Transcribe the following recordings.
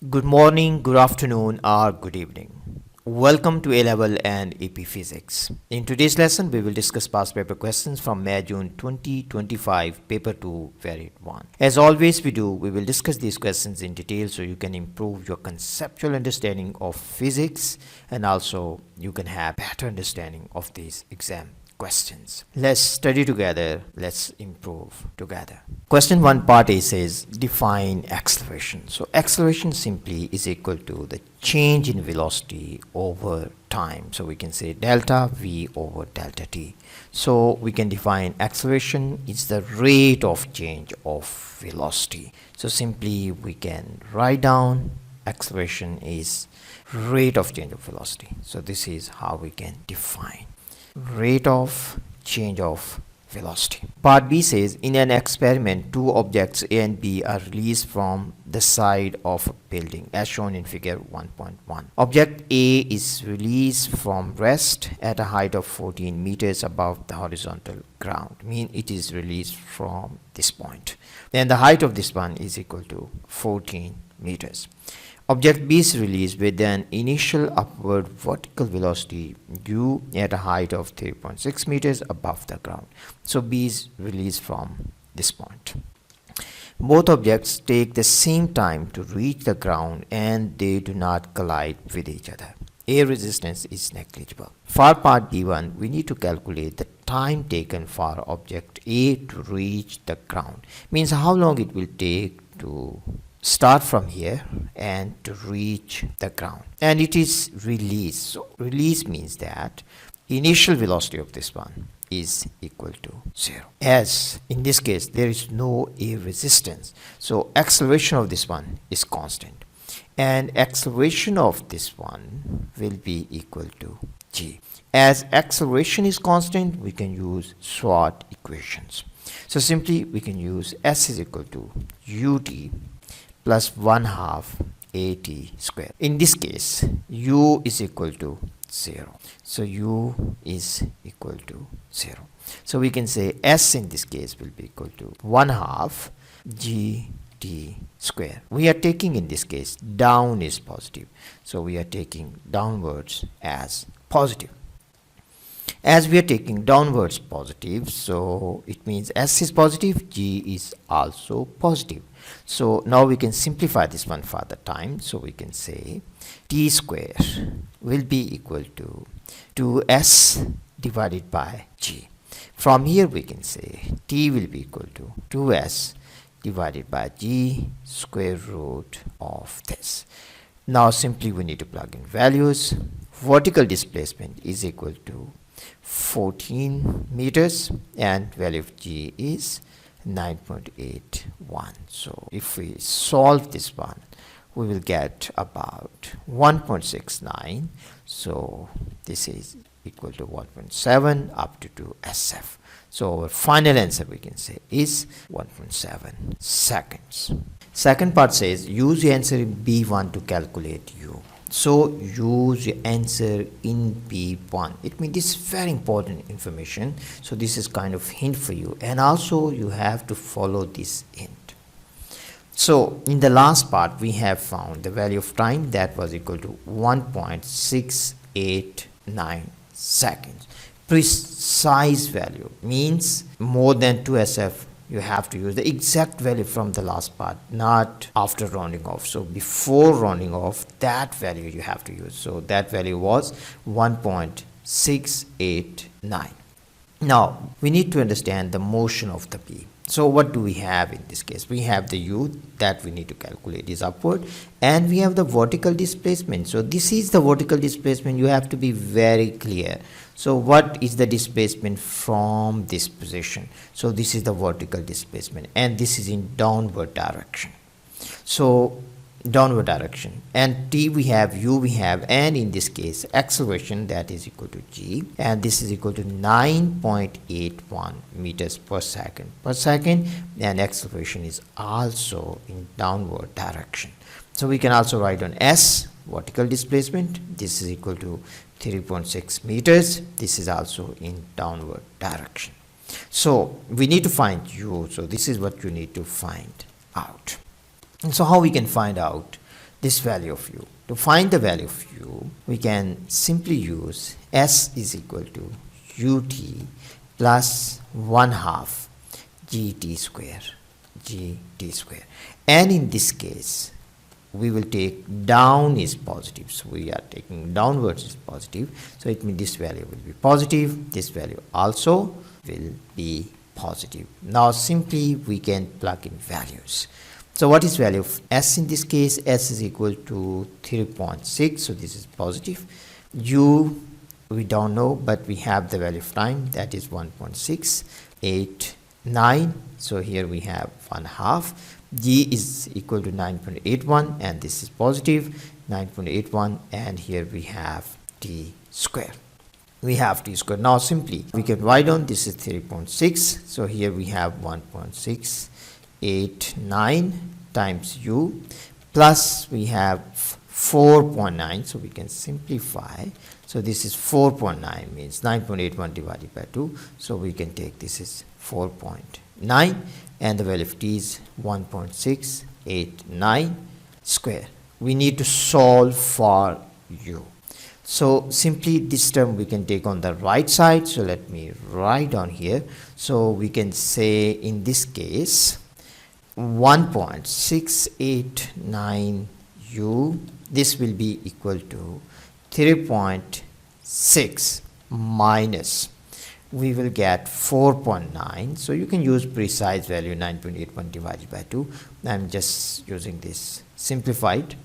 Good morning, good afternoon, or good evening. Welcome to A-Level and AP Physics. In today's lesson, we will discuss past paper questions from May-June 2025, Paper 2, Variant 1. As always we do, we will discuss these questions in detail so you can improve your conceptual understanding of physics and also you can have better understanding of these exam questions. Let's study together, let's improve together. Question 1 part A says define acceleration. So acceleration simply is equal to the change in velocity over time. So we can say delta V over delta T. So we can define acceleration is the rate of change of velocity. So simply we can write down acceleration is rate of change of velocity. So this is how we can define rate of change of velocity. Part B says in an experiment, two objects A and B are released from the side of a building as shown in figure 1.1. Object A is released from rest at a height of 14 meters above the horizontal ground. Mean it is released from this point. Then the height of this one is equal to 14 meters. Object B is released with an initial upward vertical velocity u at a height of 3.6 meters above the ground. So B is released from this point. Both objects take the same time to reach the ground and they do not collide with each other. Air resistance is negligible. For part B1, we need to calculate the time taken for object A to reach the ground. Means how long it will take to start from here and to reach the ground, and it is release. So release means that initial velocity of this one is equal to 0, as in this case there is no air resistance, so acceleration of this one is constant and acceleration of this one will be equal to g. As acceleration is constant, we can use SWOT equations. So simply we can use s is equal to ut plus 1/2 at square. In this case, u is equal to 0. So u is equal to 0. So we can say s in this case will be equal to 1/2 gt square. We are taking in this case down is positive. So we are taking downwards as positive. As we are taking downwards positive, so it means s is positive, g is also positive. So now we can simplify this one for the time. So we can say t square will be equal to 2s divided by g. From here we can say t will be equal to 2s divided by g square root of this. Now simply we need to plug in values. Vertical displacement is equal to 14 meters and value of g is 9.81. So if we solve this one, we will get about 1.69. So this is equal to 1.7 up to 2 SF. So our final answer we can say is 1.7 seconds. Second part says use the answer in B1 to calculate u. So use your answer in B1. It means this is very important information. So this is kind of hint for you, and also you have to follow this hint. So in the last part we have found the value of time that was equal to 1.689 seconds. Precise value means more than 2 SF. You have to use the exact value from the last part, not after rounding off. So before rounding off, that value you have to use. So that value was 1.689. Now we need to understand the motion of the beam. So what do we have in this case? We have the u that we need to calculate is upward, and we have the vertical displacement. So this is the vertical displacement. You have to be very clear. So what is the displacement from this position? So this is the vertical displacement, and this is in downward direction. So downward direction, and t we have, u we have, and in this case acceleration that is equal to g, and this is equal to 9.81 meters per second, and acceleration is also in downward direction. So we can also write on s, vertical displacement, this is equal to 3.6 meters. This is also in downward direction. So we need to find u. So this is what you need to find out. And so how we can find out this value of u. To find the value of u, we can simply use s is equal to ut plus 1/2 gt square, and in this case we will take down is positive, so we are taking downwards is positive, so it means this value will be positive, this value also will be positive. Now simply we can plug in values. So what is value of s in this case? S is equal to 3.6, so this is positive. U we don't know, but we have the value of time, that is 1.689, so here we have 1/2. G is equal to 9.81, and this is positive 9.81, and here we have t square. Now simply we can write down this is 3.6, so here we have 1.689 times u, plus we have 4.9, so we can simplify. So this is 4.9 means 9.81 divided by 2, so we can take this is 4.9, and the value of t is 1.689 square. We need to solve for u. So simply this term we can take on the right side, so let me write down here. So we can say in this case 1.689 u, this will be equal to 3.6 minus, we will get 4.9, so you can use precise value 9.81 divided by 2. I'm just using this simplified.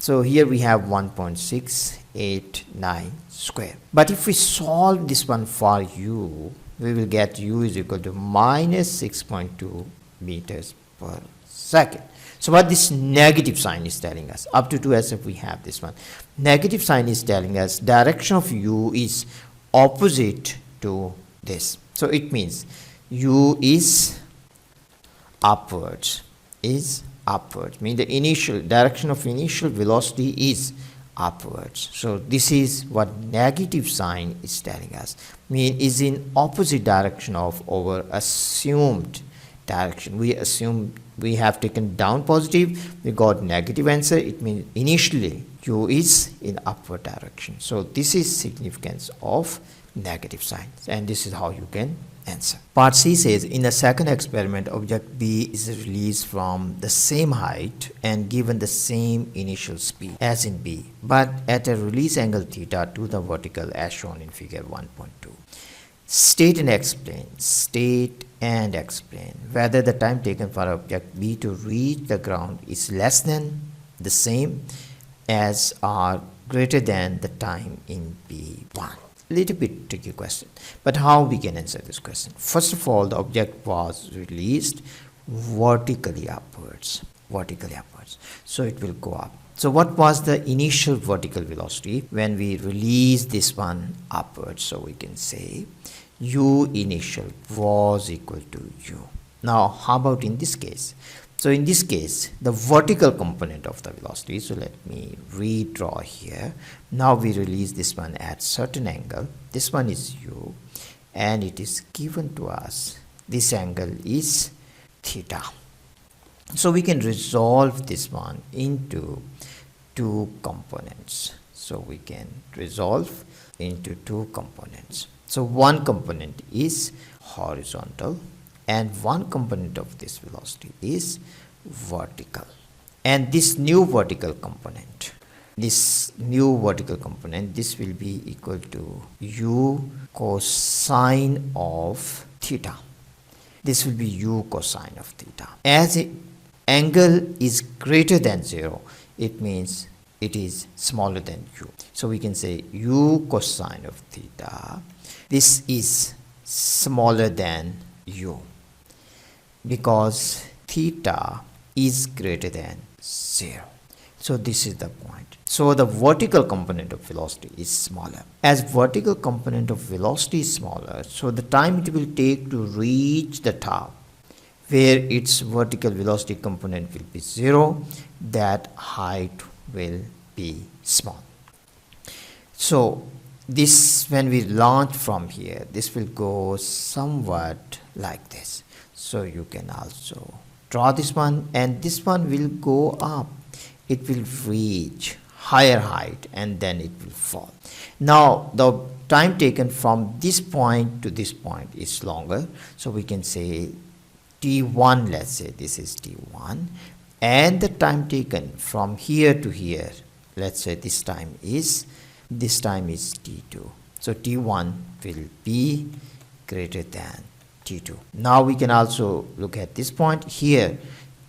So here we have 1.689 square. But if we solve this one for u, we will get u is equal to minus 6.2 meters per second. So what this negative sign is telling us, up to 2SF we have this one. Negative sign is telling us direction of u is opposite to this. So it means u is upwards, mean the initial direction of initial velocity is upwards. So this is what negative sign is telling us, mean is in opposite direction of our assumed direction. We assume we have taken down positive, we got negative answer, it means initially u is in upward direction. So this is significance of negative sign, and this is how you can answer. Part C says, in the second experiment, object B is released from the same height and given the same initial speed as in B, but at a release angle theta to the vertical as shown in figure 1.2. State and explain whether the time taken for object B to reach the ground is less than, the same as, or greater than the time in B1. Little bit tricky question, but how we can answer this question? First of all, the object was released vertically upwards, so it will go up. So what was the initial vertical velocity when we release this one upwards? So we can say u initial was equal to u. Now how about in this case? So in this case, the vertical component of the velocity, so let me redraw here. Now we release this one at certain angle. This one is u, and it is given to us, this angle is theta. So we can resolve this one into two components. So we can resolve into two components. So one component is horizontal, and one component of this velocity is vertical. And this new vertical component, this will be equal to u cosine of theta. This will be u cosine of theta. As the angle is greater than 0, it means it is smaller than u. So we can say u cosine of theta, this is smaller than u, because theta is greater than 0. So this is the point. So the vertical component of velocity is smaller. As vertical component of velocity is smaller, so the time it will take to reach the top where its vertical velocity component will be 0, that height will be small. So this, when we launch from here, this will go somewhat like this. So you can also draw this one, and this one will go up it will reach higher height and then it will fall. Now the time taken from this point to this point is longer, so we can say t1, let's say this is t1, and the time taken from here to here, let's say this time is t2. So t1 will be greater than t2. Now we can also look at this point here.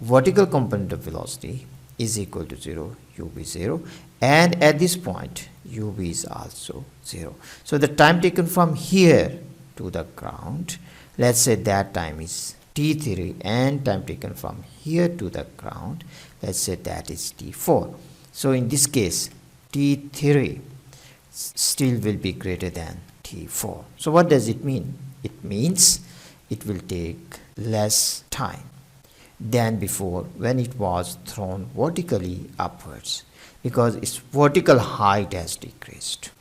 Vertical component of velocity is equal to 0, uv 0, and at this point uv is also 0. So the time taken from here to the ground, let's say that time is t3, and time taken from here to the ground, let's say that is t4. So in this case t3 still will be greater than t4. So what does it mean? It means it will take less time than before when it was thrown vertically upwards, because its vertical height has decreased.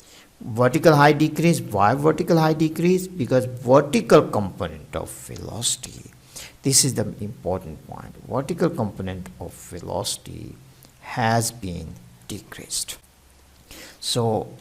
Vertical height decreased. Why vertical height decreased? Because vertical component of velocity, this is the important point, vertical component of velocity has been decreased. So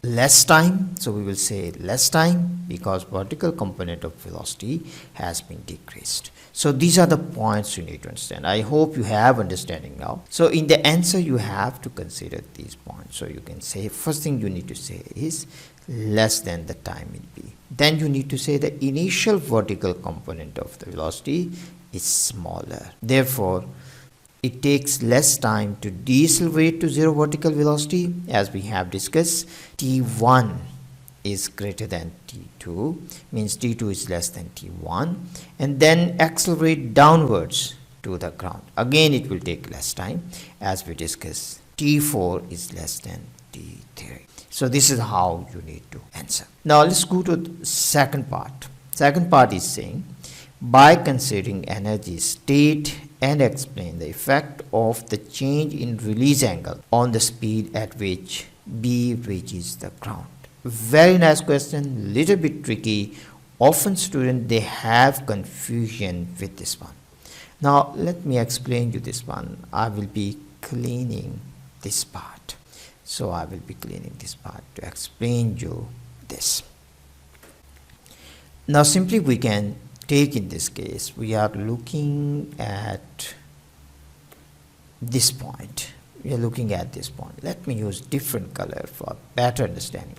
less time, so we will say less time because vertical component of velocity has been decreased. So these are the points you need to understand. I hope you have understanding now. So in the answer you have to consider these points. So you can say, first thing you need to say is less than the time will be. Then you need to say the initial vertical component of the velocity is smaller. Therefore, it takes less time to decelerate to zero vertical velocity, as we have discussed. T1 is greater than T2, means T2 is less than T1, and then accelerate downwards to the ground. Again, it will take less time, as we discussed. T4 is less than T3. So this is how you need to answer. Now let's go to the second part. Second part is saying, by considering energy state and explain the effect of the change in release angle on the speed at which B reaches the ground. Very nice question, little bit tricky. Often students, they have confusion with this one. Now let me explain you this one. I will be cleaning this part. So I will be cleaning this part to explain you this. Now simply we can take, in this case, we are looking at this point. We are looking at this point. Let me use different color for better understanding.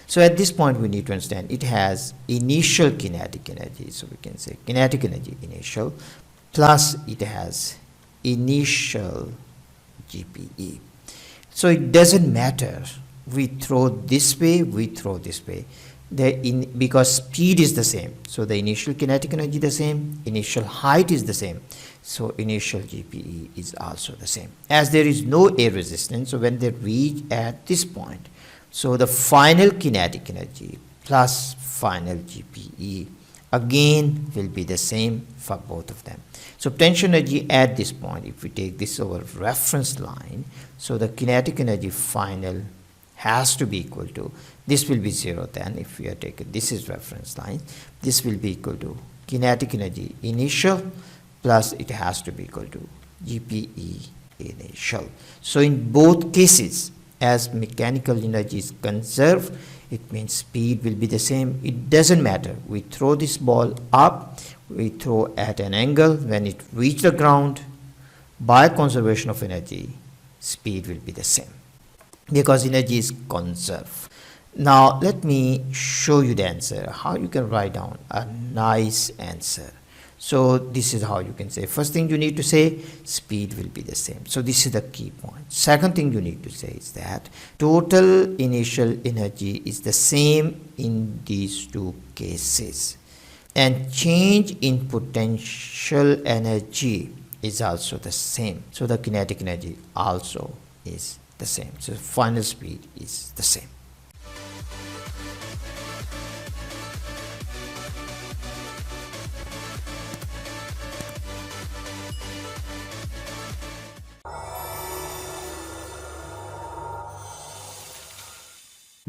So at this point we need to understand it has initial kinetic energy. So we can say kinetic energy initial plus it has initial GPE. So it doesn't matter, we throw this way, we throw this way. Because speed is the same, so the initial kinetic energy the same, initial height is the same, so initial GPE is also the same. As there is no air resistance, so when they reach at this point, so the final kinetic energy plus final GPE again will be the same for both of them. So potential energy at this point, if we take this over reference line, so the kinetic energy final has to be equal to, this will be 0 then, if we are taking this is reference line, this will be equal to kinetic energy initial plus it has to be equal to GPE initial. So in both cases, as mechanical energy is conserved, it means speed will be the same. It doesn't matter, we throw this ball up, we throw at an angle, when it reaches the ground, by conservation of energy, speed will be the same, because energy is conserved. Now let me show you the answer, how you can write down a nice answer. So this is how you can say, first thing you need to say, speed will be the same. So this is the key point. Second thing you need to say is that total initial energy is the same in these two cases, and change in potential energy is also the same. So the kinetic energy also is the same. So final speed is the same.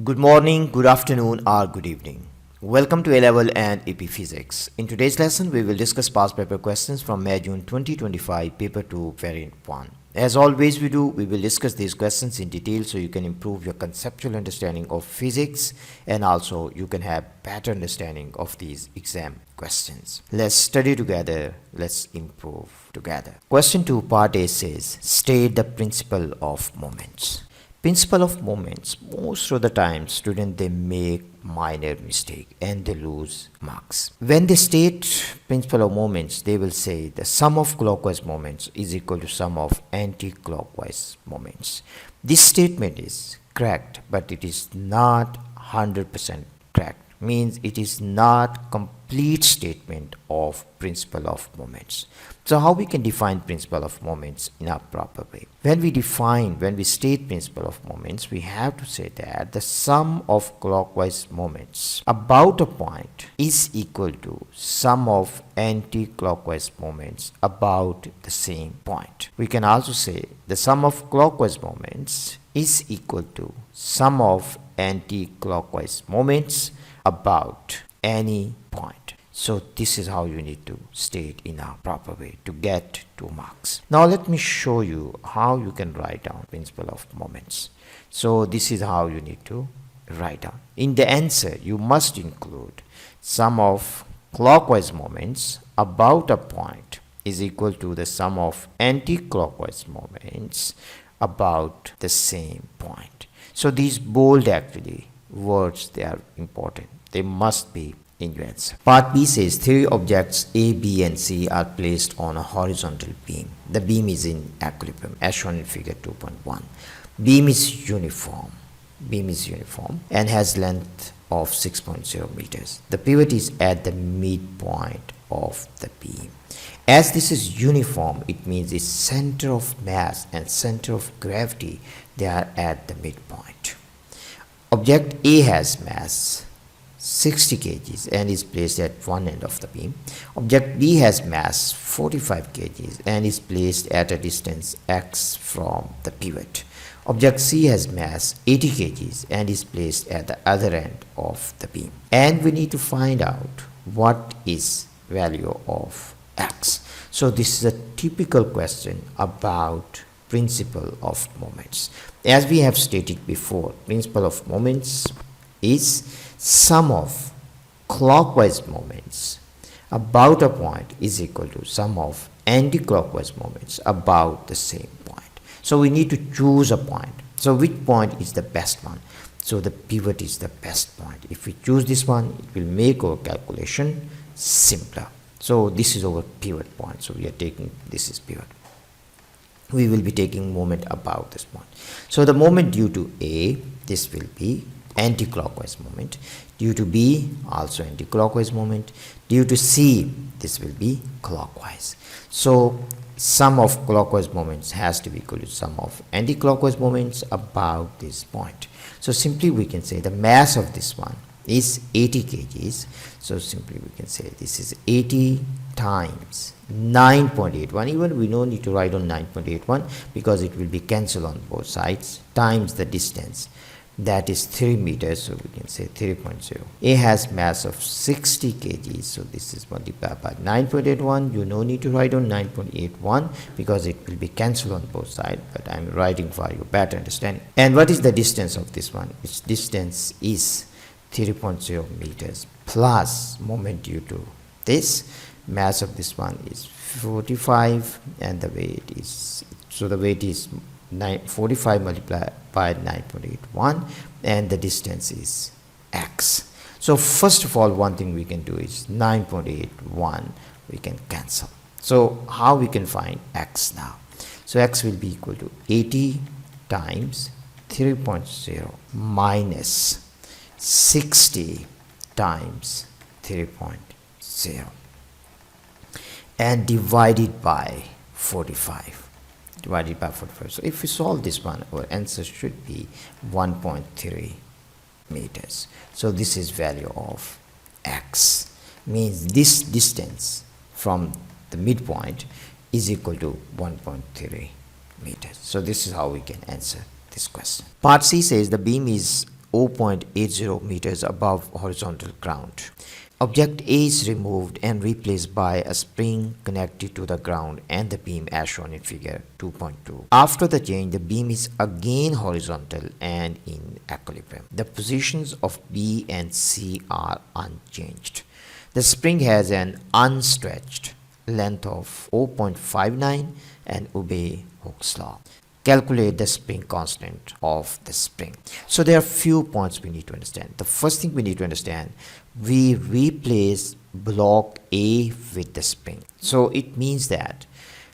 Good morning, good afternoon, or good evening. Welcome to A-Level and AP Physics. In today's lesson, we will discuss past paper questions from May-June 2025, Paper 2, Variant 1. As always we do, we will discuss these questions in detail so you can improve your conceptual understanding of physics, and also you can have better understanding of these exam questions. Let's study together, let's improve together. Question 2 part A says, state the principle of moments. Principle of moments, most of the time students they make minor mistake and they lose marks. When they state principle of moments, they will say the sum of clockwise moments is equal to sum of anti-clockwise moments. This statement is correct, but it is not 100% correct. Means it is not complete statement of principle of moments. So how we can define principle of moments in a proper way? When we state principle of moments, we have to say that the sum of clockwise moments about a point is equal to sum of anti-clockwise moments about the same point. We can also say the sum of clockwise moments is equal to sum of anti-clockwise moments about any point. So this is how you need to state in a proper way to get 2 marks. Now let me show you how you can write down principle of moments. So this is how you need to write down. In the answer, you must include sum of clockwise moments about a point is equal to the sum of anti-clockwise moments about the same point. So these bold actually words, they are important. They must be in your answer. Part B says 3 objects A, B and C are placed on a horizontal beam. The beam is in equilibrium as shown in figure 2.1. Beam is uniform and has length of 6.0 meters. The pivot is at the midpoint of the beam. As this is uniform, it means its center of mass and center of gravity, they are at the midpoint. Object A has mass 60 kgs and is placed at one end of the beam. Object B has mass 45 kgs and is placed at a distance x from the pivot. Object C has mass 80 kgs and is placed at the other end of the beam. And we need to find out what is value of x. So this is a typical question about principle of moments. As we have stated before, principle of moments is sum of clockwise moments about a point is equal to sum of anti-clockwise moments about the same point. So we need to choose a point. So which point is the best one? So the pivot is the best point. If we choose this one, it will make our calculation simpler. So this is our pivot point. So we are taking, this is pivot. We will be taking moment about this point. So the moment due to A, this will be anti-clockwise moment. Due to B, also anti-clockwise moment. Due to C, this will be clockwise. So sum of clockwise moments has to be equal to sum of anti-clockwise moments about this point. So simply we can say the mass of this one is 80 kgs. So simply we can say this is 80 times 9.81. Even we don't need to write on 9.81 because it will be cancelled on both sides, times the distance, that is 3 meters. So we can say 3.0. A has mass of 60 kgs. So this is multiplied by 9.81. You no need to write on 9.81 because it will be cancelled on both sides, but I'm writing for you better understanding. And what is the distance of this one? Its distance is 3.0 meters plus moment due to this. Mass of this one is 45 and the weight is, so the weight is 45 multiplied by 9.81 and the distance is x. So first of all, one thing we can do is 9.81 we can cancel. So how we can find x now? So x will be equal to 80 times 3.0 minus 60 times 3.0 and divided by 45. So if we solve this one, our answer should be 1.3 meters. So this is value of x, means this distance from the midpoint is equal to 1.3 meters. So this is how we can answer this question. Part C says the beam is 0.80 meters above horizontal ground. Object A is removed and replaced by a spring connected to the ground and the beam as shown in figure 2.2. After the change, the beam is again horizontal and in equilibrium. The positions of B and C are unchanged. The spring has an unstretched length of 0.59 and obey Hooke's law. Calculate the spring constant of the spring. So there are few points we need to understand. The first thing we need to understand, we replace block A with the spring. So it means that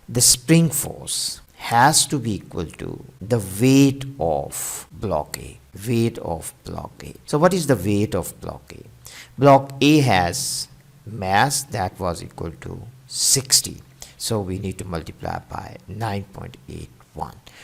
the spring force has to be equal to the weight of block A. Weight of block A. So what is the weight of block A? Block A has mass that was equal to 60. So we need to multiply by 9.81.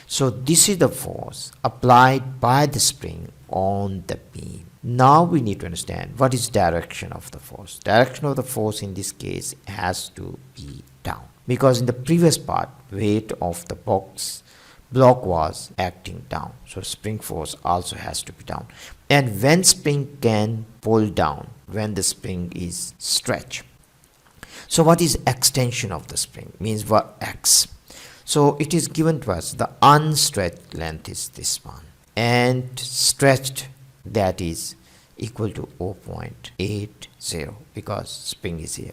So this is the force applied by the spring on the beam. Now we need to understand what is direction of the force. Direction of the force in this case has to be down, because in the previous part weight of the block was acting down, so spring force also has to be down. And when spring can pull down, when the spring is stretched. So what is extension of the spring? Means what? X. So it is given to us the unstretched length is this one and stretched, that is equal to 0.80 because spring is here.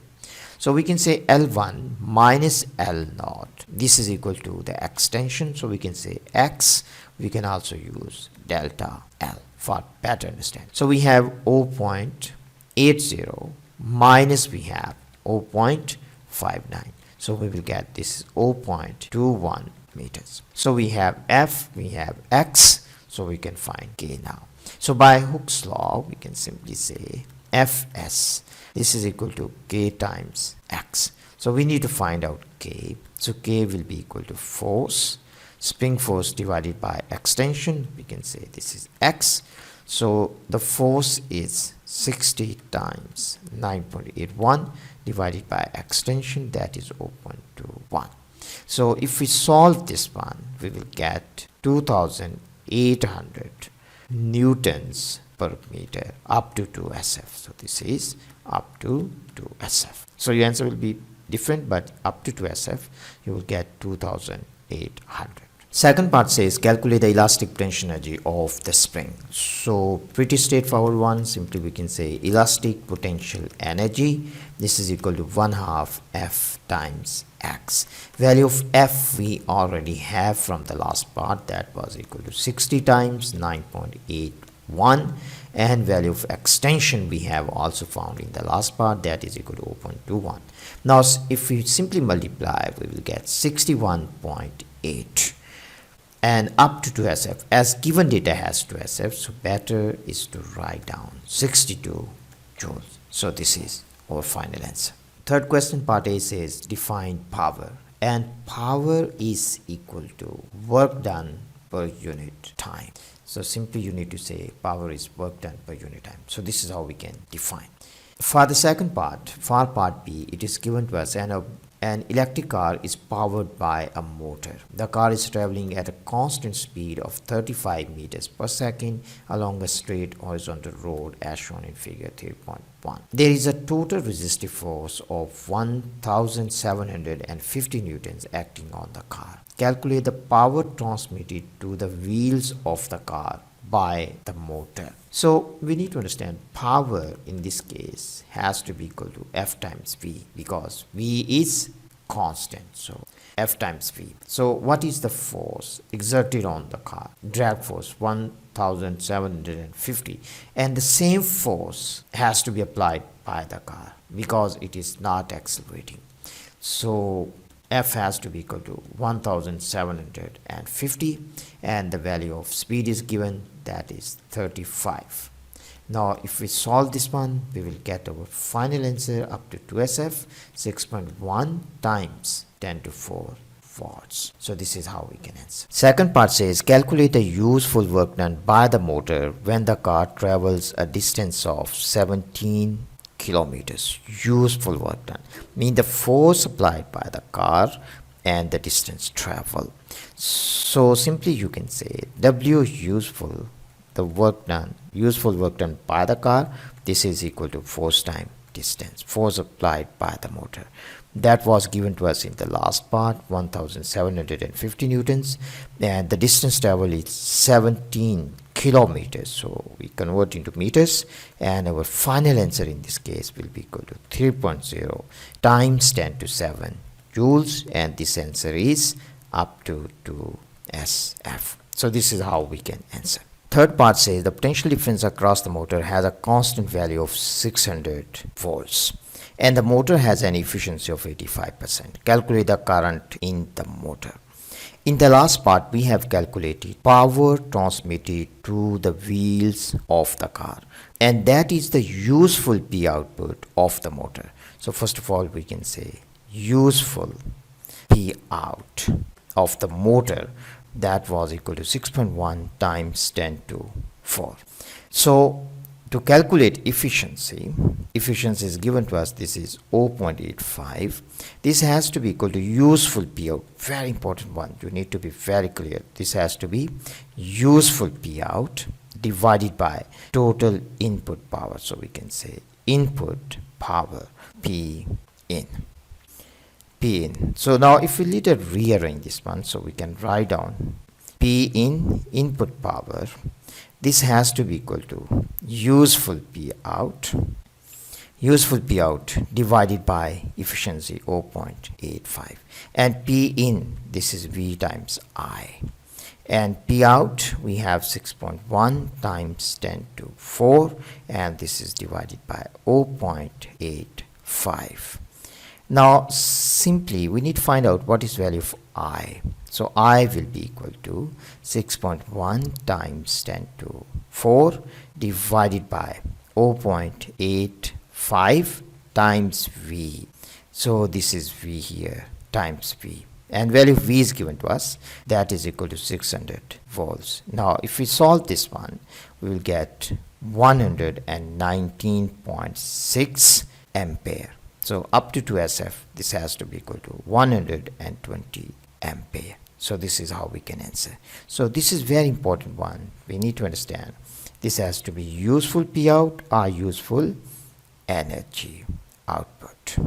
So we can say L1 minus L0. This is equal to the extension. So we can say X. We can also use delta L for better understanding. So we have 0.80 minus we have 0.59. So we will get this 0.21 meters. So we have F, we have X, so we can find K now. So by Hooke's law, we can simply say Fs, this is equal to K times X. So we need to find out K. So K will be equal to force, spring force divided by extension. We can say this is X. So the force is 60 times 9.81 divided by extension, that is 0.21. So if we solve this one, we will get 2800 newtons per meter up to 2 SF. So this is up to 2 SF. So your answer will be different, but up to 2 SF you will get 2800. Second part says calculate the elastic potential energy of the spring. So pretty straightforward one. Simply we can say elastic potential energy, this is equal to 1/2 F times X. Value of F we already have from the last part, that was equal to 60 times 9.81, and value of extension we have also found in the last part, that is equal to 0.21. Now if we simply multiply, we will get 61.8 and up to 2 SF, as given data has 2 SF, so better is to write down 62 joules. So this is our final answer. Third question, part A, says define power, and power is equal to work done per unit time. So simply you need to say power is work done per unit time. So this is how we can define. For the second part, for part B, it is given to us an electric car is powered by a motor. The car is traveling at a constant speed of 35 meters per second along a straight horizontal road as shown in figure 3.1. There is a total resistive force of 1750 newtons acting on the car. Calculate the power transmitted to the wheels of the car by the motor. So we need to understand power in this case has to be equal to F times V, because V is constant, so F times V. So what is the force exerted on the car? Drag force 1750, and the same force has to be applied by the car because it is not accelerating. So F has to be equal to 1750, and the value of speed is given, that is 35. Now if we solve this one, we will get our final answer up to 2SF, 6.1 times 10 to 4 watts. So this is how we can answer. Second part says calculate the useful work done by the motor when the car travels a distance of 17 kilometers. Useful work done mean the force applied by the car and the distance traveled. So simply you can say W useful, the work done, useful work done by the car, this is equal to force time distance, force applied by the motor. That was given to us in the last part, 1750 newtons, and the distance traveled is 17 kilometers. So we convert into meters, and our final answer in this case will be equal to 3.0 times 10 to 7 joules, and this answer is up to 2 SF. So this is how we can answer. Third part says the potential difference across the motor has a constant value of 600 volts and the motor has an efficiency of 85%. Calculate the current in the motor. In the last part, we have calculated power transmitted to the wheels of the car, and that is the useful P output of the motor. So first of all, we can say useful P out of the motor, that was equal to 6.1 times 10 to 4. So to calculate efficiency is given to us, this is 0.85. This has to be equal to useful P out, very important one, you need to be very clear. This has to be useful P out divided by total input power. So we can say input power P in. So now if we later rearrange this one, so we can write down P in input power. This has to be equal to useful P out divided by efficiency 0.85, and P in, this is V times I, and P out we have 6.1 times 10 to 4, and this is divided by 0.85. Now simply we need to find out what is value of I. So I will be equal to 6.1 times 10 to 4 divided by 0.85 times V. So this is V here times V, and value of V is given to us, that is equal to 600 volts. Now if we solve this one, we will get 119.6 ampere. So up to 2 SF, this has to be equal to 120 ampere. So this is how we can answer. So this is very important one. We need to understand this has to be useful P out or useful energy output.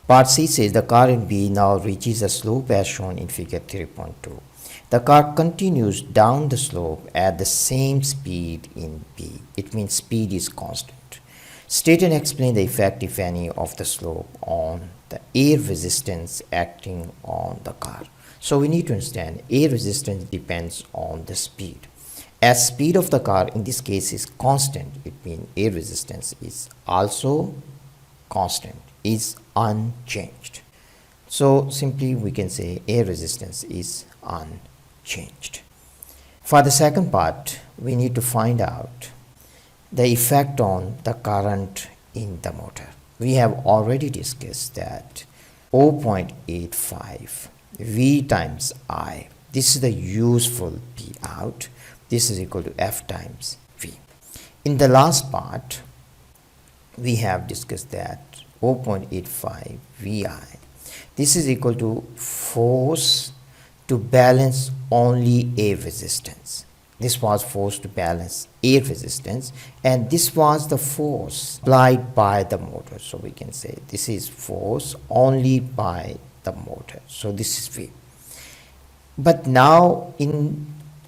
Part C says the car in B now reaches a slope as shown in figure 3.2. The car continues down the slope at the same speed in B. It means speed is constant. State and explain the effect, if any, of the slope on the air resistance acting on the car. So we need to understand air resistance depends on the speed. As speed of the car in this case is constant, it means air resistance is also constant, is unchanged. So simply we can say air resistance is unchanged. For the second part, we need to find out the effect on the current in the motor. We have already discussed that 0.85 V times I, this is the useful P out, this is equal to F times V. In the last part, we have discussed that 0.85 VI, this is equal to force to balance only air resistance. This was force to balance air resistance, and this was the force applied by the motor. So we can say this is force only by the motor. So this is V. But now in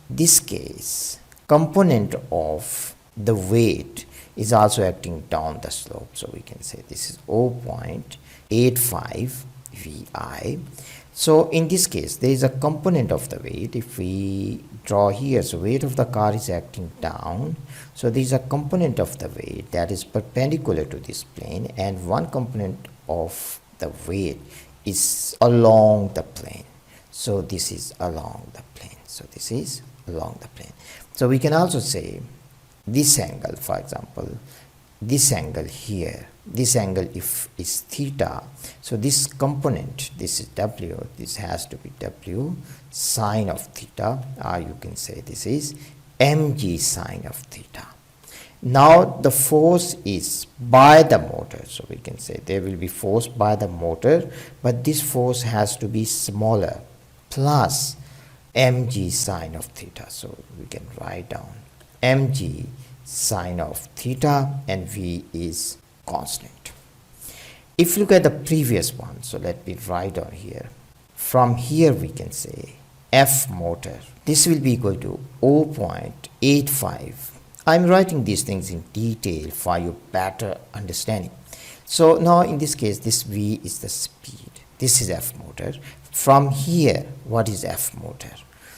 this case, component of the weight is also acting down the slope. So we can say this is 0.85 VI. So in this case, there is a component of the weight. If we draw here, so weight of the car is acting down. So there is a component of the weight that is perpendicular to this plane, and one component of the weight is along the plane. So this is along the plane. So this is along the plane. So we can also say this angle, for example, this angle here, this angle if is theta, so this component, this is W, this has to be W sine of theta, or you can say this is mg sine of theta. Now the force is by the motor, so we can say there will be force by the motor, but this force has to be smaller, plus mg sine of theta. So we can write down mg sine of theta, and V is constant. If you look at the previous one, so let me write on here. From here we can say F motor. This will be equal to 0.85. I'm writing these things in detail for your better understanding. So now in this case, this V is the speed. This is F motor. From here, what is F motor?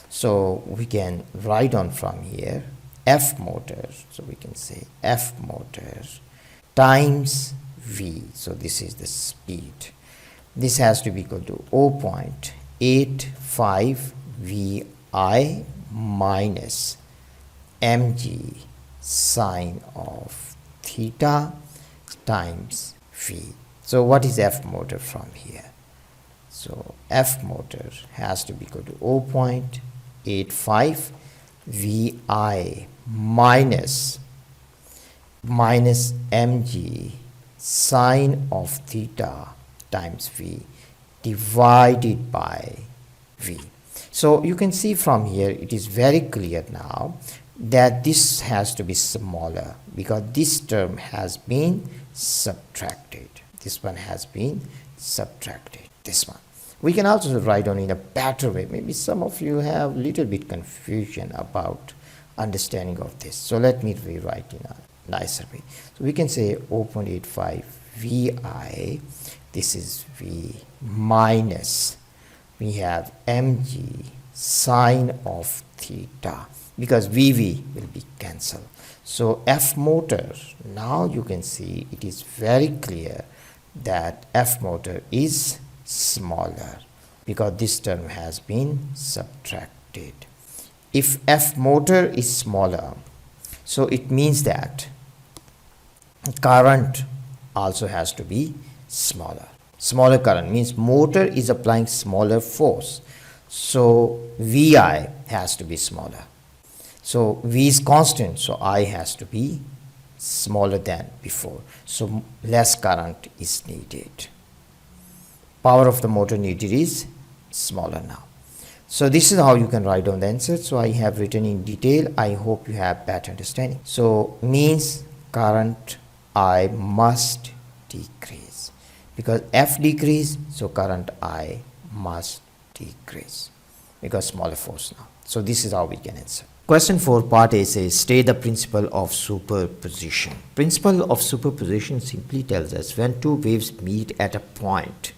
So we can write on from here F motor. So we can say F motor times V. So this is the speed. This has to be equal to 0.85 VI minus mg sine of theta times V. So what is F motor from here? So F motor has to be equal to 0.85 VI minus mg sine of theta times V divided by V. So you can see from here it is very clear now that this has to be smaller because this term has been subtracted. This one has been subtracted. This one. We can also write down in a better way. Maybe some of you have little bit confusion about understanding of this. So let me rewrite in a nicer way. So we can say 0.85 VI. This is V minus we have mg sine of theta because VV will be cancelled. So F motor, now you can see it is very clear that F motor is smaller because this term has been subtracted. If F motor is smaller, so it means that current also has to be smaller. Smaller current means motor is applying smaller force. So VI has to be smaller. So V is constant, so I has to be smaller than before. So less current is needed. Power of the motor needed is smaller now. So this is how you can write down the answer. So I have written in detail. I hope you have better understanding. So means current I must decrease. Because F decrease, so current I must decrease. Because smaller force now. So this is how we can answer. Question 4 part A says state the principle of superposition. Principle of superposition simply tells us when two waves meet at a point,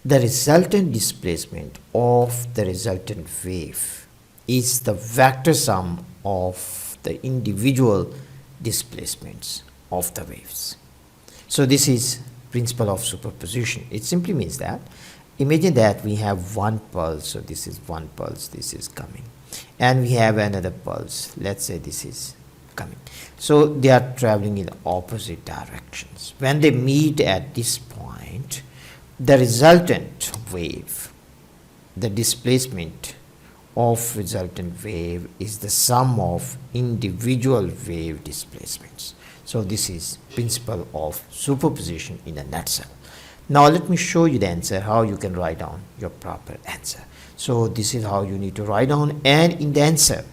the resultant displacement of the resultant wave is the vector sum of the individual displacements of the waves. So this is principle of superposition. It simply means that imagine that we have one pulse. So this is one pulse, this is coming, and we have another pulse. Let's say this is coming. So they are traveling in opposite directions. When they meet at this point, the resultant wave, the displacement of resultant wave is the sum of individual wave displacements. So this is principle of superposition in a nutshell. Now let me show you the answer, how you can write down your proper answer. So this is how you need to write down, and in the answer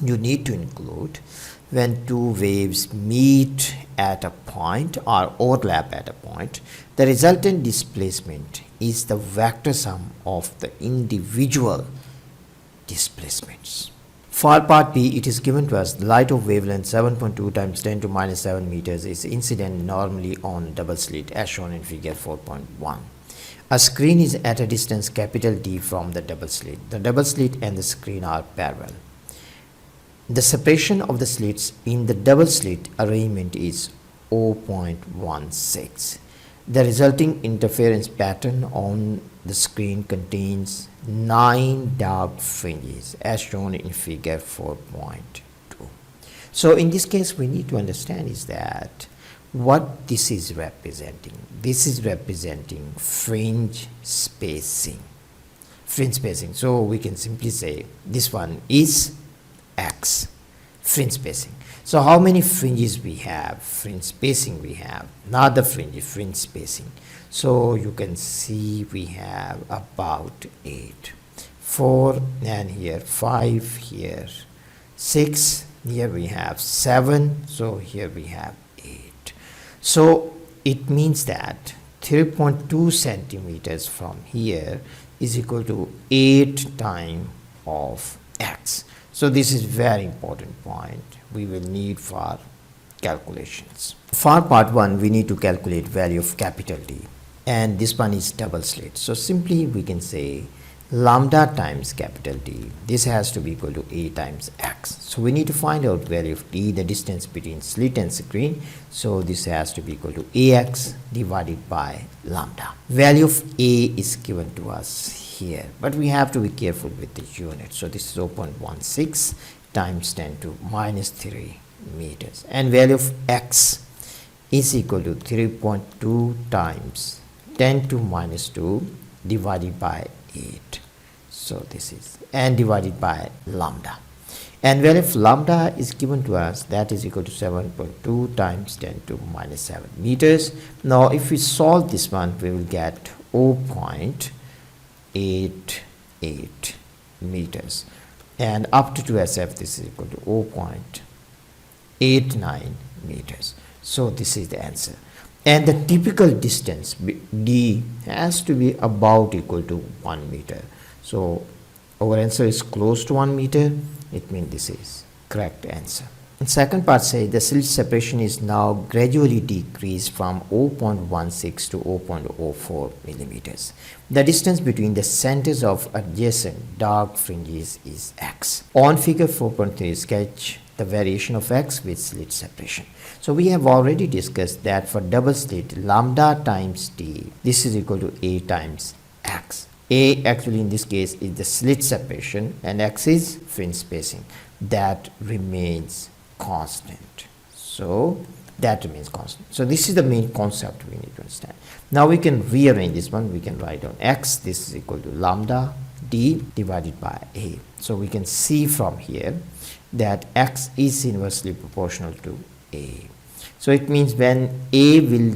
you need to include when two waves meet at a point or overlap at a point, the resultant displacement is the vector sum of the individual displacements. For part B, it is given to us light of wavelength 7.2 times 10 to minus 7 meters is incident normally on double slit as shown in figure 4.1. A screen is at a distance capital D from the double slit. The double slit and the screen are parallel. The separation of the slits in the double slit arrangement is 0.16. The resulting interference pattern on the screen contains 9 dark fringes as shown in figure 4.2. So in this case we need to understand is that what this is representing. This is representing fringe spacing. Fringe spacing. So we can simply say this one is X, fringe spacing. So how many fringes we have? Fringe spacing we have, not the fringe, fringe spacing. So you can see we have about 8, 4, and here 5, here 6, here we have 7, so here we have 8. So it means that 3.2 centimeters from here is equal to 8 times of x. So this is very important point we will need for calculations. For part 1 we need to calculate value of capital D, and this one is double slit. So simply we can say lambda times capital D, this has to be equal to A times X. So we need to find out value of D, the distance between slit and screen. So this has to be equal to AX divided by lambda. Value of A is given to us here, but we have to be careful with the unit. So this is 0.16 times 10 to minus 3 meters, and value of X is equal to 3.2 times 10 to minus 2 divided by 8. So this is, and divided by lambda, and value of lambda is given to us, that is equal to 7.2 times 10 to minus 7 meters. Now if we solve this one, we will get 0.88 meters, and up to 2SF this is equal to 0.89 meters. So this is the answer, and the typical distance D has to be about equal to 1 meter. So our answer is close to 1 meter. It means this is correct answer. And second part says the slit separation is now gradually decreased from 0.16 to 0.04 millimeters. The distance between the centers of adjacent dark fringes is x. On figure 4.3, sketch the variation of x with slit separation. So we have already discussed that for double slit, lambda times d, this is equal to A times x. A actually in this case is the slit separation, and x is fringe spacing. That remains constant. So that remains constant. So this is the main concept we need to understand. Now we can rearrange this one. We can write down x, this is equal to lambda d divided by A. So we can see from here that x is inversely proportional to A. So it means when A will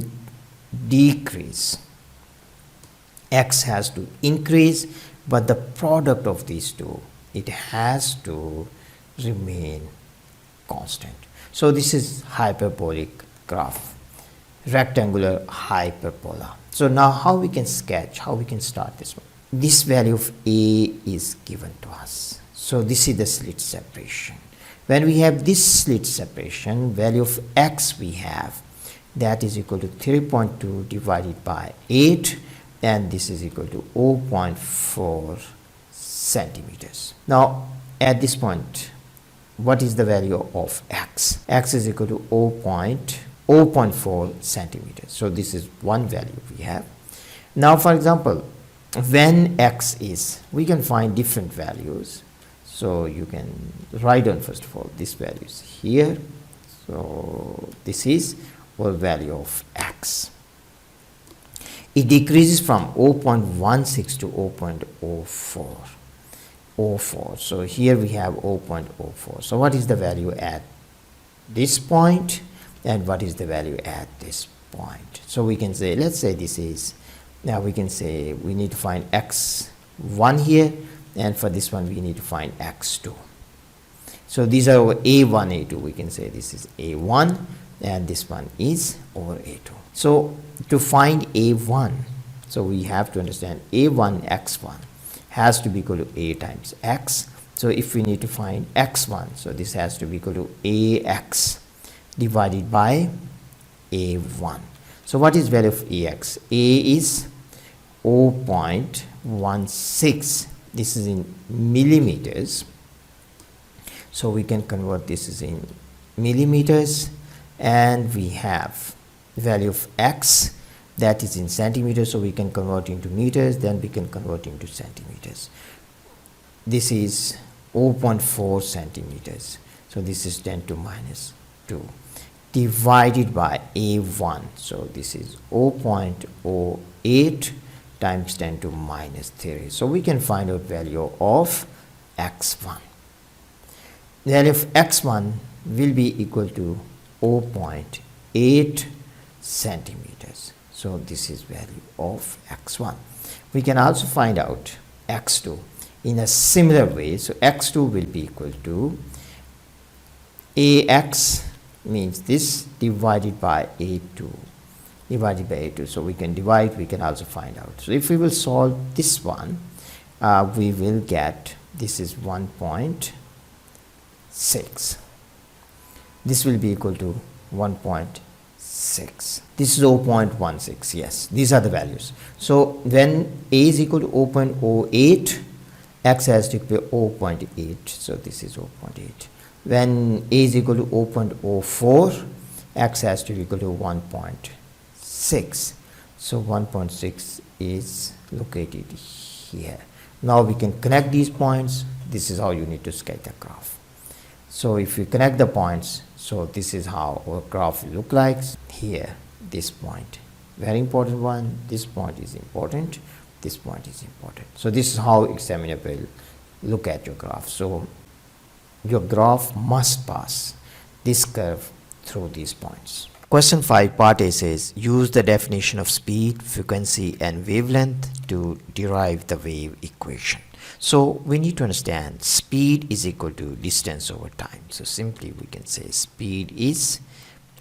decrease, x has to increase, but the product of these two, it has to remain constant. So this is hyperbolic graph, rectangular hyperbola. So now how we can sketch, how we can start this one. This value of A is given to us. So this is the slit separation. When we have this slit separation, value of x we have, that is equal to 3.2 divided by 8, and this is equal to 0.4 centimeters. Now at this point, what is the value of x? X is equal to 0.4 centimeters. So this is one value we have. Now for example, when x is, we can find different values. So you can write down first of all this value is here. So this is our value of x. It decreases from 0.16 to 0.04. So here we have 0.04. So what is the value at this point, and what is the value at this point? So we can say, let's say this is, now we can say we need to find x1 here, and for this one we need to find x2. So these are our A1, A2. We can say this is A1 and this one is over A2. So to find A1, so we have to understand A1 x1 has to be equal to A times x. So if we need to find x1, so this has to be equal to AX divided by A1. So what is value of AX? A is 0.16. This is in millimeters. So we can convert this is in millimeters, and we have value of x, that is in centimeters, so we can convert into meters, then we can convert into centimeters. This is 0.4 centimeters, so this is 10 to minus 2 divided by A1, so this is 0.08 times 10 to minus 3. So we can find out value of x1. The value of x1 will be equal to 0.8 centimeters. So this is value of x1. We can also find out x2 in a similar way. So x2 will be equal to AX, means this, divided by A2. divided by a2. So we can divide, we can also find out. So if we will solve this one, we will get, this is 1.6. This will be equal to 1.6. This is 0.16. Yes, these are the values. So when a is equal to 0.08, x has to be 0.8. So this is 0.8. When a is equal to 0.04, x has to be equal to 1.6. So 1.6 is located here. Now we can connect these points. This is how you need to sketch the graph. So if we connect the points, so this is how our graph will look like. Here, this point, very important one. This point is important. This point is important. So this is how examiner will look at your graph. So your graph must pass this curve through these points. Question 5, part A says, use the definition of speed, frequency and wavelength to derive the wave equation. So we need to understand speed is equal to distance over time. So simply we can say speed is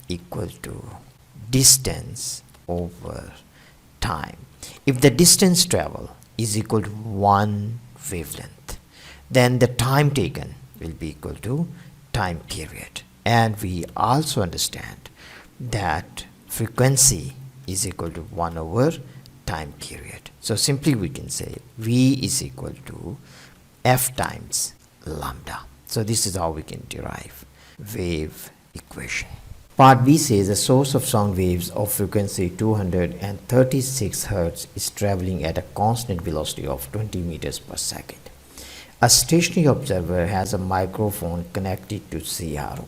equal to distance over time. If the distance traveled is equal to 1 wavelength, then the time taken will be equal to time period. And we also understand that frequency is equal to 1 over time period. So simply we can say V is equal to F times lambda. So this is how we can derive wave equation. Part B says a source of sound waves of frequency 236 Hz is traveling at a constant velocity of 20 meters per second. A stationary observer has a microphone connected to CRO.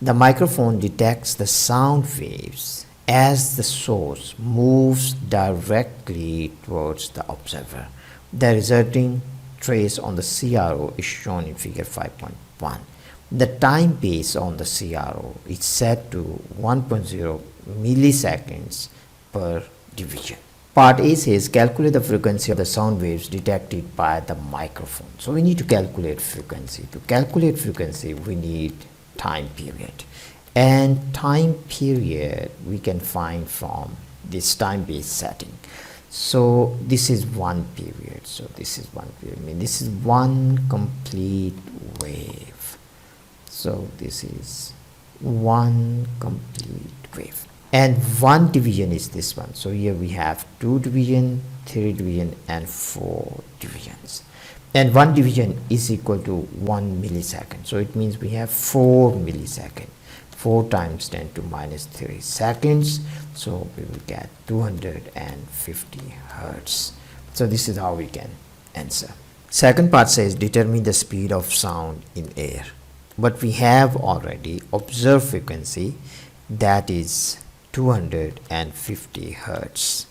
The microphone detects the sound waves as the source moves directly towards the observer. The resulting trace on the CRO is shown in figure 5.1. The time base on the CRO is set to 1.0 milliseconds per division. Part A says calculate the frequency of the sound waves detected by the microphone. So we need to calculate frequency. To calculate frequency, we need time period. And time period we can find from this time base setting. So this is one period. So this is one period. I mean, this is one complete wave. So this is one complete wave. And one division is this one. So here we have 2 division, 3 division and 4 divisions. And one division is equal to 1 millisecond. So it means we have 4 milliseconds. 4 times 10 to minus 3 seconds. So we will get 250 Hertz. So this is how we can answer. Second part says determine the speed of sound in air. But we have already observed frequency, that is 250 Hertz.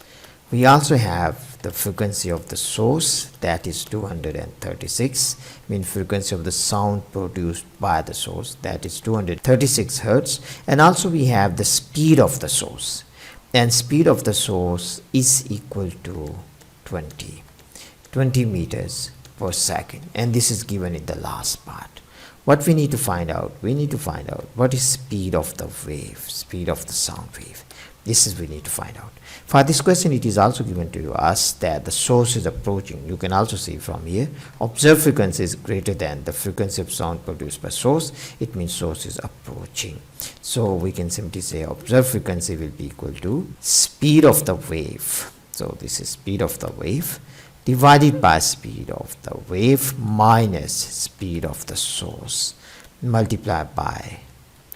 We also have the frequency of the source, that is 236, means frequency of the sound produced by the source, that is 236 Hertz. And also we have the speed of the source, and speed of the source is equal to 20 meters per second, and this is given in the last part. What we need to find out? We need to find out what is speed of the wave, speed of the sound wave. This is we need to find out. For this question, it is also given to us that the source is approaching. You can also see from here, observed frequency is greater than the frequency of sound produced by source. It means source is approaching. So we can simply say observed frequency will be equal to speed of the wave. So this is speed of the wave divided by speed of the wave minus speed of the source multiplied by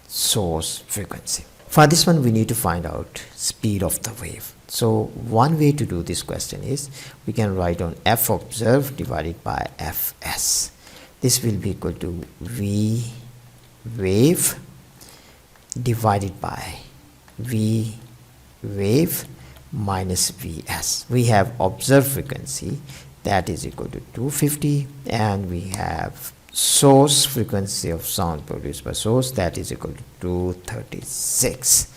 source frequency. For this one, we need to find out speed of the wave. So one way to do this question is we can write on F observed divided by Fs. This will be equal to V wave divided by V wave minus Vs. We have observed frequency, that is equal to 250, and we have source frequency of sound produced by source, that is equal to 236.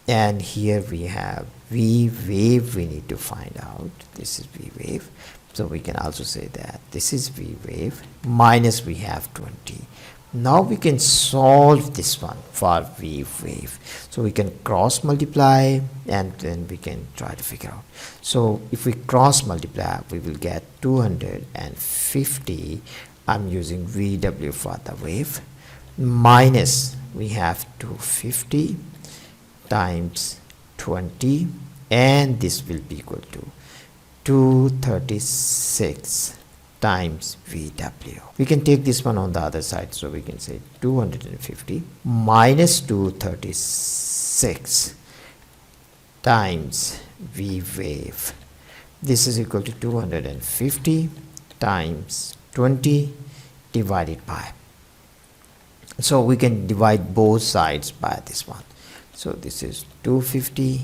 And here we have V wave we need to find out. This is V wave. So we can also say that this is V wave minus we have 20 Now we can solve this one for V wave. So we can cross multiply and then we can try to figure out. So if we cross multiply, we will get 250. I'm using VW for the wave, minus we have 250 times 20, and this will be equal to 236 times VW. We can take this one on the other side, so we can say 250 minus 236 times V wave. This is equal to 250 times 20 divided by. So we can divide both sides by this one. So this is 250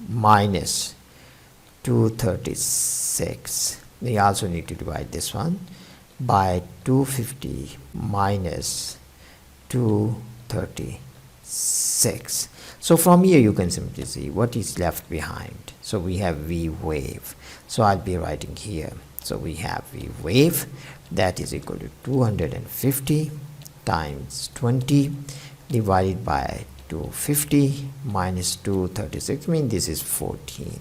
minus 236. We also need to divide this one by 250 minus 236. So from here you can simply see what is left behind. So we have V wave. So I'll be writing here. So we have V wave, that is equal to 250 times 20 divided by 250 minus 236, mean this is 14.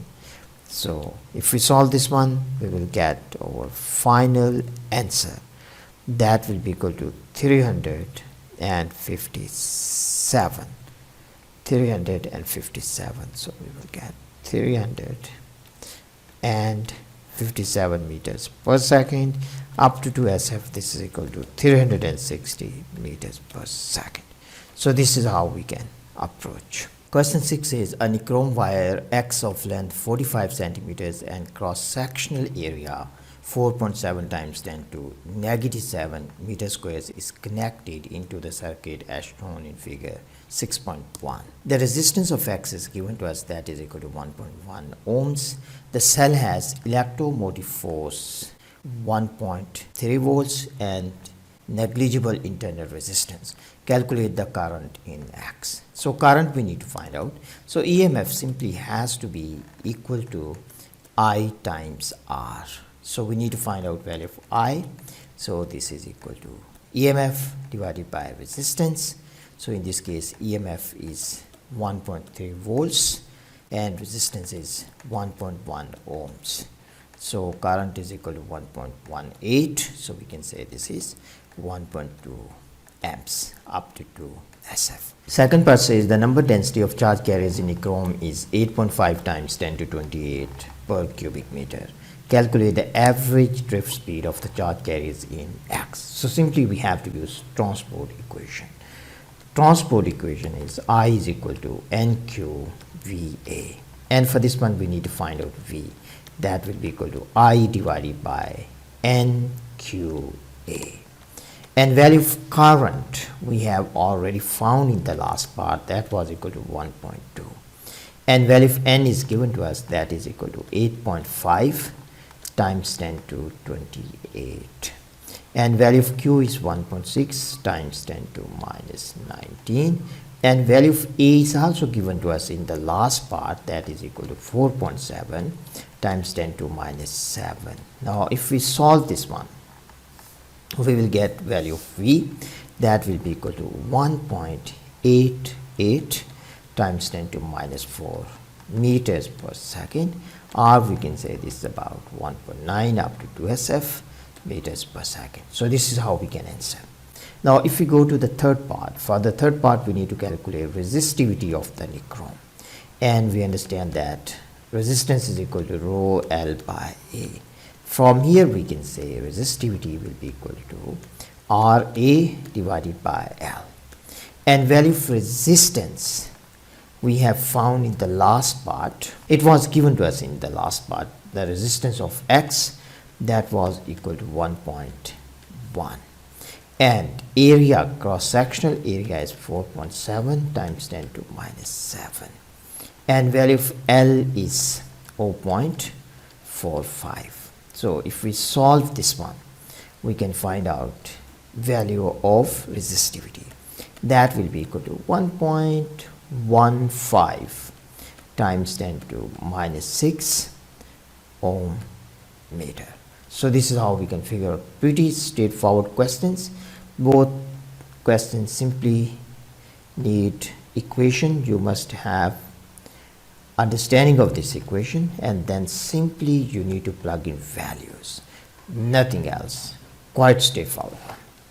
So if we solve this one, we will get our final answer. That will be equal to 357. 357. So we will get 357 meters per second up to 2SF. This is equal to 360 meters per second. So this is how we can approach. Question 6 is a nichrome wire X of length 45 centimeters and cross-sectional area 4.7 times 10 to -7 meter squares is connected into the circuit as shown in figure 6.1. The resistance of X is given to us, that is equal to 1.1 ohms. The cell has electromotive force 1.3 volts and negligible internal resistance. Calculate the current in X. So current we need to find out. So EMF simply has to be equal to I times R. So we need to find out value of I. So this is equal to EMF divided by resistance. So in this case EMF is 1.3 volts and resistance is 1.1 ohms. So current is equal to 1.18. So we can say this is 1.2 amps up to 2 SF. Second part says the number density of charge carriers in nichrome is 8.5 times 10 to 28 per cubic meter. Calculate the average drift speed of the charge carriers in X. So simply we have to use transport equation. Transport equation is I is equal to NQVA. And for this one we need to find out V. That will be equal to I divided by NQA. And value of current we have already found in the last part, that was equal to 1.2. And value of N is given to us, that is equal to 8.5 times 10 to 28. And value of Q is 1.6 times 10 to minus 19. And value of A is also given to us in the last part, that is equal to 4.7 times 10 to minus 7. Now if we solve this one, we will get value of V, that will be equal to 1.88 times 10 to minus 4 meters per second, or we can say this is about 1.9 up to 2 SF meters per second. So this is how we can answer. Now if we go to the third part, for the third part we need to calculate resistivity of the nichrome, and we understand that resistance is equal to rho L by A. From here we can say resistivity will be equal to RA divided by L. And value of resistance we have found in the last part. It was given to us in the last part, the resistance of X, that was equal to 1.1. And area, cross-sectional area is 4.7 times 10 to minus 7. And value of L is 0.45. So if we solve this one, we can find out value of resistivity. That will be equal to 1.15 times 10 to minus 6 ohm meter. So this is how we can figure out pretty straightforward questions. Both question simply need equation. You must have understanding of this equation, and then simply you need to plug in values, nothing else. Quite straightforward.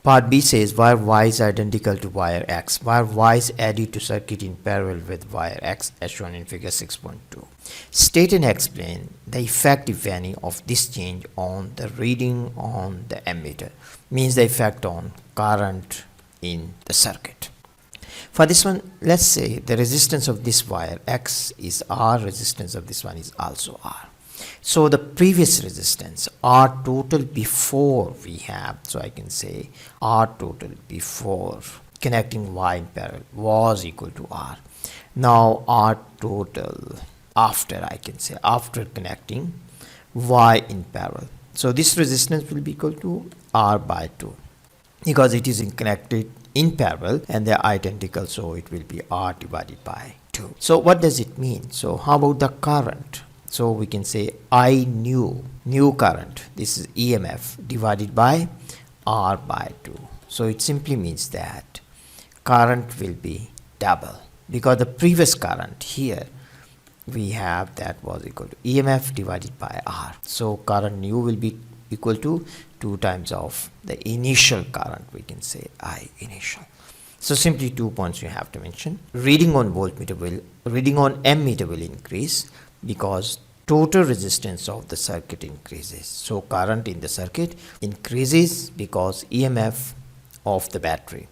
Part B says wire Y is identical to wire X. Wire Y is added to circuit in parallel with wire X as shown in figure 6.2. State and explain the effect, if any, of this change on the reading on the ammeter. Means the effect on current in the circuit. For this one, let's say the resistance of this wire X is R, resistance of this one is also R. So the previous resistance R total before we have, so I can say R total before connecting Y in parallel was equal to R. Now R total after, I can say after connecting Y in parallel. So this resistance will be equal to R by 2 because it is connected in parallel and they are identical, so it will be R divided by 2. So what does it mean? So how about the current? So we can say I new current, this is EMF divided by R by 2. So it simply means that current will be double because the previous current here we have that was equal to EMF divided by R. So current new will be equal to 2 times of the initial current, we can say I initial. So simply 2 points you have to mention. Reading on ammeter will increase because total resistance of the circuit increases. So current in the circuit increases because EMF of the battery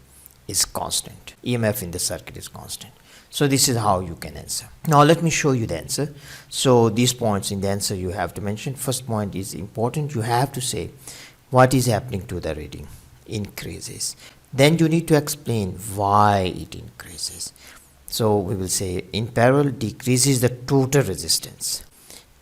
is constant. EMF in the circuit is constant. So this is how you can answer. Now let me show you the answer. So these points in the answer you have to mention. First point is important. You have to say what is happening to the reading. Increases. Then you need to explain why it increases. So we will say in parallel decreases the total resistance.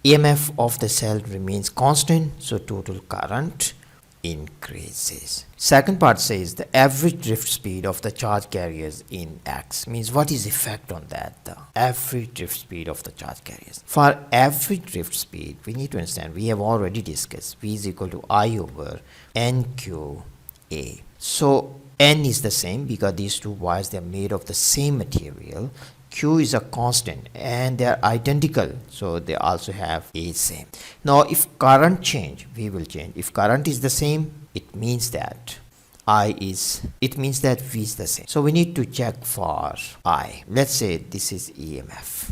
EMF of the cell remains constant, so total current increases. Second part says the average drift speed of the charge carriers in X. Means what is effect on that? The average drift speed of the charge carriers. For average drift speed, we need to understand, we have already discussed V is equal to I over NQA. So N is the same because these two wires, they are made of the same material. Q is a constant and they are identical, so they also have A same. Now if current change, V will change. If current is the same, it means that V is the same. So we need to check for I. Let's say this is EMF.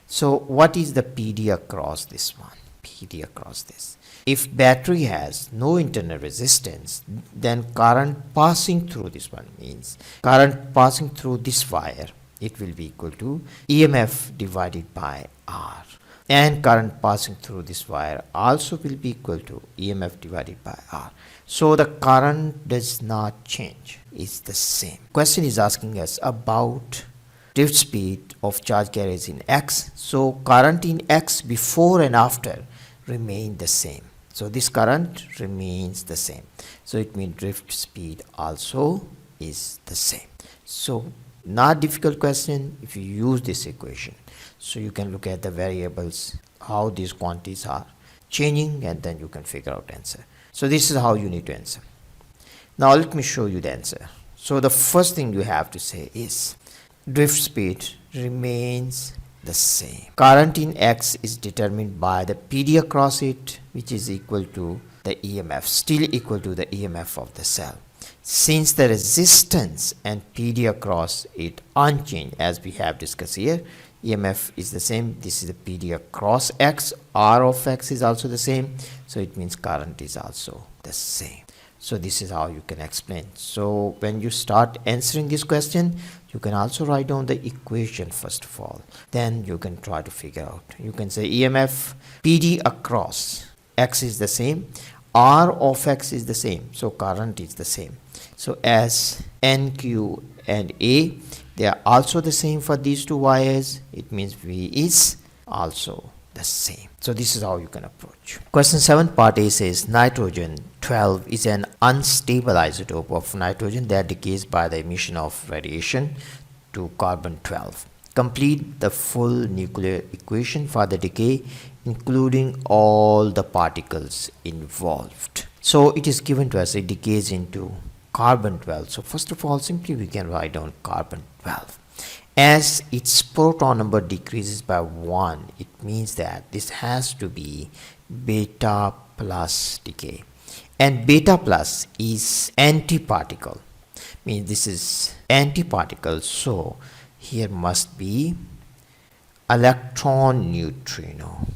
So what is the PD across this one? PD across this. If battery has no internal resistance, then current passing through this one means current passing through this wire, it will be equal to EMF divided by R. And current passing through this wire also will be equal to EMF divided by R. So the current does not change, it's the same. Question is asking us about drift speed of charge carriers in X. So current in X before and after remain the same. So this current remains the same. So it means drift speed also is the same. So not difficult question if you use this equation. So you can look at the variables, how these quantities are changing, and then you can figure out answer. So this is how you need to answer. Now let me show you the answer. So the first thing you have to say is drift speed remains the same. Current in X is determined by the PD across it, which is equal to the EMF, still equal to the EMF of the cell. Since the resistance and PD across it unchanged, as we have discussed here, EMF is the same. This is the PD across X. R of X is also the same. So it means current is also the same. So this is how you can explain. So when you start answering this question, you can also write down the equation first of all. Then you can try to figure out. You can say EMF PD across X is the same. R of X is the same. So current is the same. So as N, Q and A, they are also the same for these two wires. It means V is also the same. So this is how you can approach. Question 7 part A says nitrogen 12 is an unstable isotope of nitrogen that decays by the emission of radiation to carbon 12. Complete the full nuclear equation for the decay, including all the particles involved. So it is given to us, it decays into carbon 12. So first of all, simply we can write down carbon 12. As its proton number decreases by 1, it means that this has to be beta plus decay. And beta plus is antiparticle. Means this is antiparticle. So here must be electron neutrino.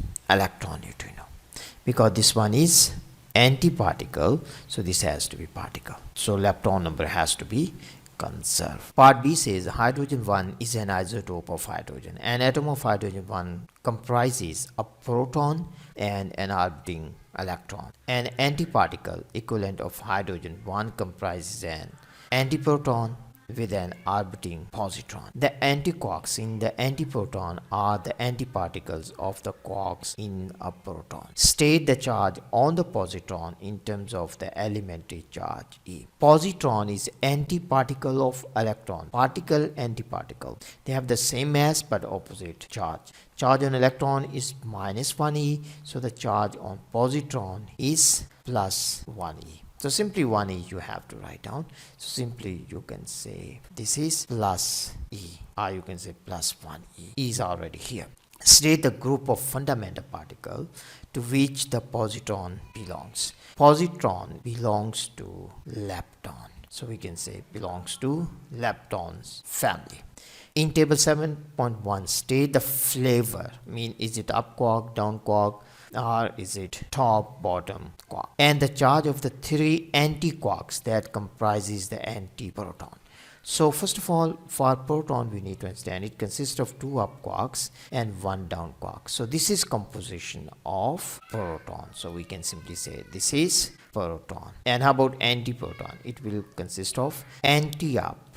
Because this one is antiparticle, so this has to be particle. So lepton number has to be conserved. Part B says hydrogen 1 is an isotope of hydrogen. An atom of hydrogen 1 comprises a proton and an orbiting electron. An antiparticle equivalent of hydrogen 1 comprises an antiproton with an orbiting positron. The antiquarks in the antiproton are the antiparticles of the quarks in a proton. State the charge on the positron in terms of the elementary charge E. Positron is antiparticle of electron. Particle, antiparticle. They have the same mass but opposite charge. Charge on electron is minus 1e, so the charge on positron is plus 1e. So simply 1e you have to write down. So simply you can say this is plus e, or you can say plus 1e. E is already here. State the group of fundamental particle to which the positron belongs. Positron belongs to lepton. So we can say belongs to leptons family. In table 7.1, state the flavor. Mean is it up quark, down quark, or is it top bottom quark, and the charge of the three antiquarks that comprises the antiproton. So first of all, for proton we need to understand it consists of 2 up quarks and 1 down quark. So this is composition of proton. So we can simply say this is proton. And how about antiproton? It will consist of anti-up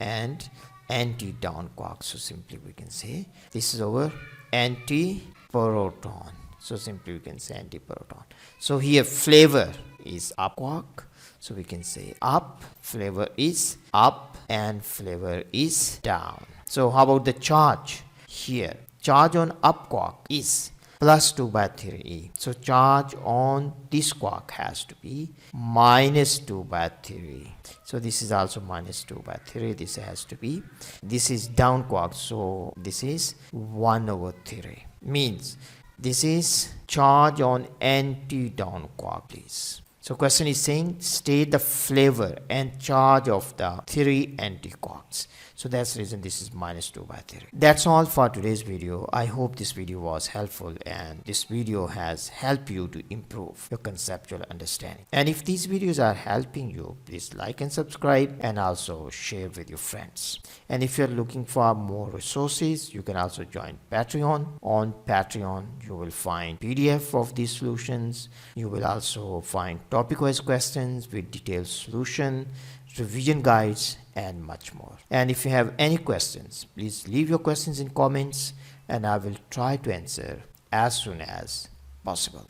and anti-down quark. So simply we can say this is our antiproton. So simply we can say antiproton. So here flavor is up quark. So we can say up, flavor is up, and flavor is down. So how about the charge? Here charge on up quark is plus 2 by 3e. So charge on this quark has to be minus 2 by 3. So this is also minus 2 by 3. This has to be, this is down quark. So this is 1 over 3. Means this is charge on anti-down quark, please. So question is saying state the flavor and charge of the 3 antiquarks. So that's the reason this is minus 2 by 3. That's all for today's video. I hope this video was helpful and this video has helped you to improve your conceptual understanding. And if these videos are helping you, please like and subscribe and also share with your friends. And if you're looking for more resources, you can also join Patreon. On Patreon, you will find PDF of these solutions. You will also find topic-wise questions with detailed solution, revision guides, and much more. And if you have any questions, please leave your questions in comments and I will try to answer as soon as possible.